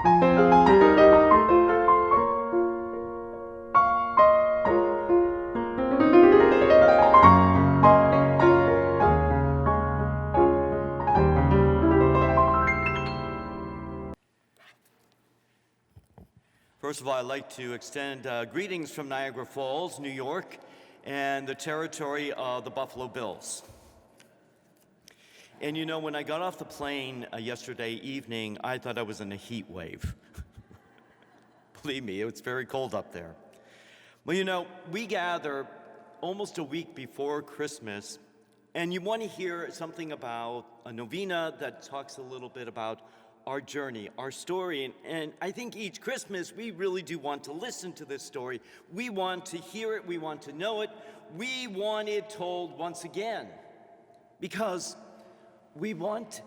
First of all, I'd like to extend greetings from Niagara Falls, New York, and the territory of the Buffalo Bills. And you know, when I got off the plane yesterday evening, I thought I was in a heat wave. Believe me, it's very cold up there. Well, you know, we gather almost a week before Christmas, and you want to hear something about a novena that talks a little bit about our journey, our story, and I think each Christmas we really do want to listen to this story. We want to hear it, we want to know it, we want it told once again, because we want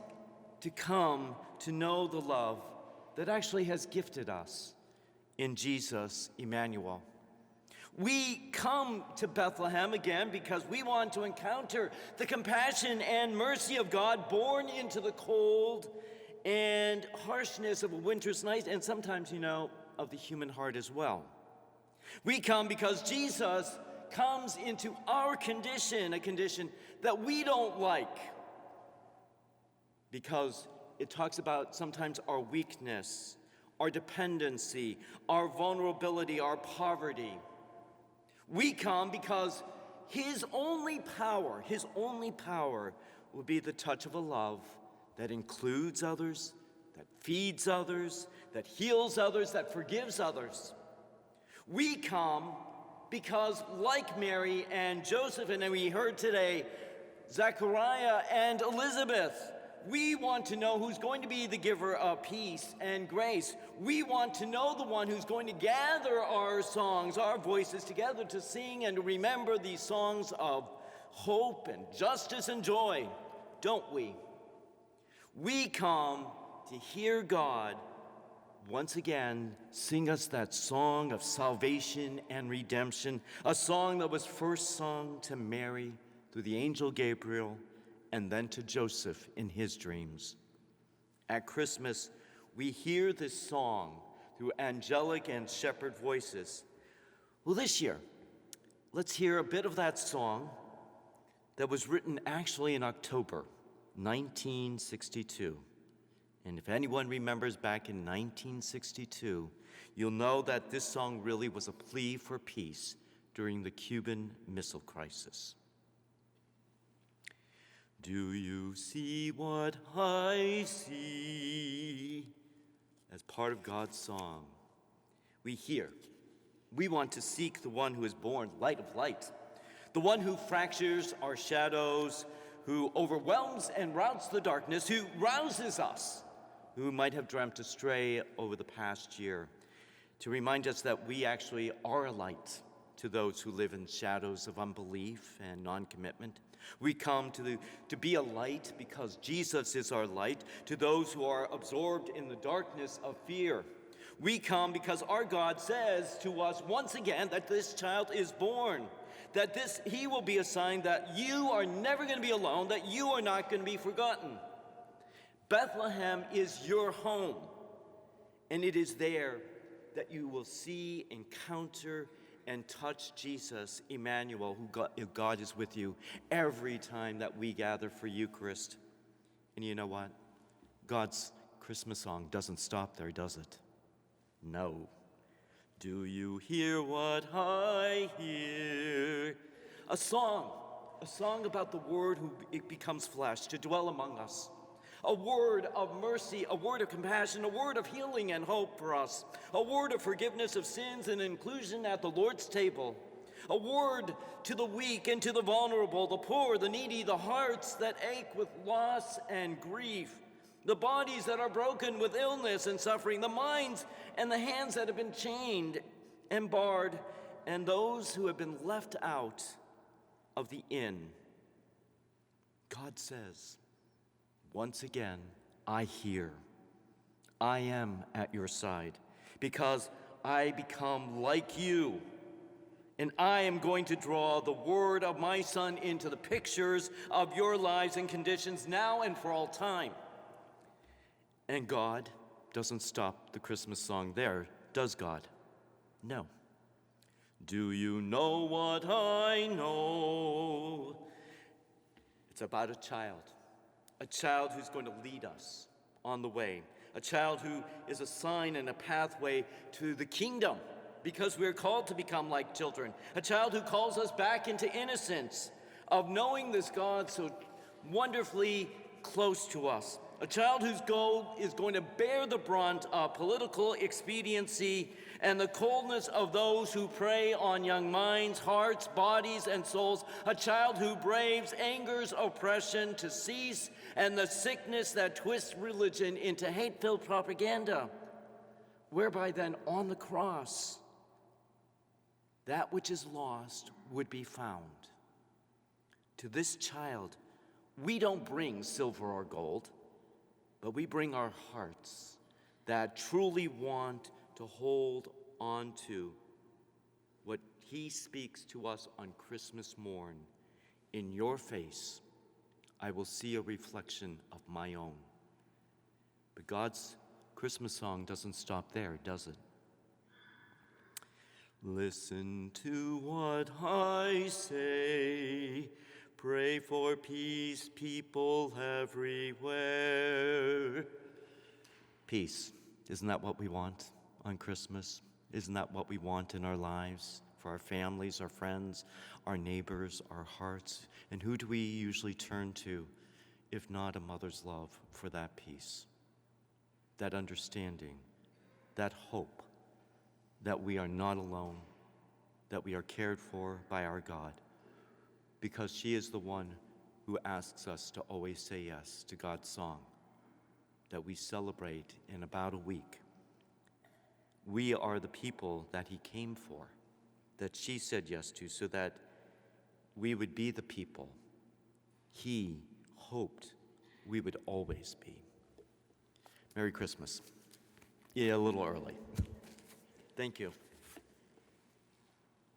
to come to know the love that actually has gifted us in Jesus, Emmanuel. We come to Bethlehem again because we want to encounter the compassion and mercy of God born into the cold and harshness of a winter's night, and sometimes, you know, of the human heart as well. We come because Jesus comes into our condition, a condition that we don't like, because it talks about sometimes our weakness, our dependency, our vulnerability, our poverty. We come because his only power will be the touch of a love that includes others, that feeds others, that heals others, that forgives others. We come because, like Mary and Joseph, and we heard today, Zechariah and Elizabeth, we want to know who's going to be the giver of peace and grace. We want to know the one who's going to gather our songs, our voices together to sing and to remember these songs of hope and justice and joy, don't we? We come to hear God once again sing us that song of salvation and redemption, a song that was first sung to Mary through the angel Gabriel and then to Joseph in his dreams. At Christmas, we hear this song through angelic and shepherd voices. Well, this year, let's hear a bit of that song that was written actually in October 1962. And if anyone remembers back in 1962, you'll know that this song really was a plea for peace during the Cuban Missile Crisis. Do you see what I see? As part of God's song, we hear, we want to seek the one who is born, light of light, the one who fractures our shadows, who overwhelms and routs the darkness, who rouses us, who might have dreamt astray over the past year, to remind us that we actually are a light to those who live in shadows of unbelief and non-commitment. We come to be a light because Jesus is our light to those who are absorbed in the darkness of fear. We come because our God says to us once again that this child is born, that he will be a sign that you are never going to be alone, that you are not going to be forgotten. Bethlehem is your home, and it is there that you will see, encounter, and touch Jesus, Emmanuel, who God is with you every time that we gather for Eucharist. And you know what? God's Christmas song doesn't stop there, does it? No. Do you hear what I hear? A song about the Word who becomes flesh to dwell among us. A word of mercy, a word of compassion, a word of healing and hope for us. A word of forgiveness of sins and inclusion at the Lord's table. A word to the weak and to the vulnerable, the poor, the needy, the hearts that ache with loss and grief. The bodies that are broken with illness and suffering, the minds and the hands that have been chained and barred, and those who have been left out of the inn. God says, once again, I hear. I am at your side because I become like you. And I am going to draw the word of my Son into the pictures of your lives and conditions now and for all time. And God, doesn't stop the Christmas song there, does God? No. Do you know what I know? It's about a child who's going to lead us on the way, a child who is a sign and a pathway to the kingdom, because we're called to become like children, a child who calls us back into innocence of knowing this God so wonderfully close to us, a child whose goal is going to bear the brunt of political expediency and the coldness of those who prey on young minds, hearts, bodies, and souls, a child who braves anger's oppression to cease and the sickness that twists religion into hate-filled propaganda, whereby then on the cross, that which is lost would be found. To this child, we don't bring silver or gold, but we bring our hearts that truly want to hold on to what he speaks to us on Christmas morn. In your face, I will see a reflection of my own. But God's Christmas song doesn't stop there, does it? Listen to what I say. Pray for peace, people everywhere. Peace. Isn't that what we want on Christmas? Isn't that what we want in our lives? For our families, our friends, our neighbors, our hearts? And who do we usually turn to, if not a mother's love for that peace, that understanding, that hope that we are not alone, that we are cared for by our God, because she is the one who asks us to always say yes to God's song that we celebrate in about a week. We are the people that he came for, that she said yes to, so that we would be the people he hoped we would always be. Merry Christmas. Yeah, a little early. Thank you.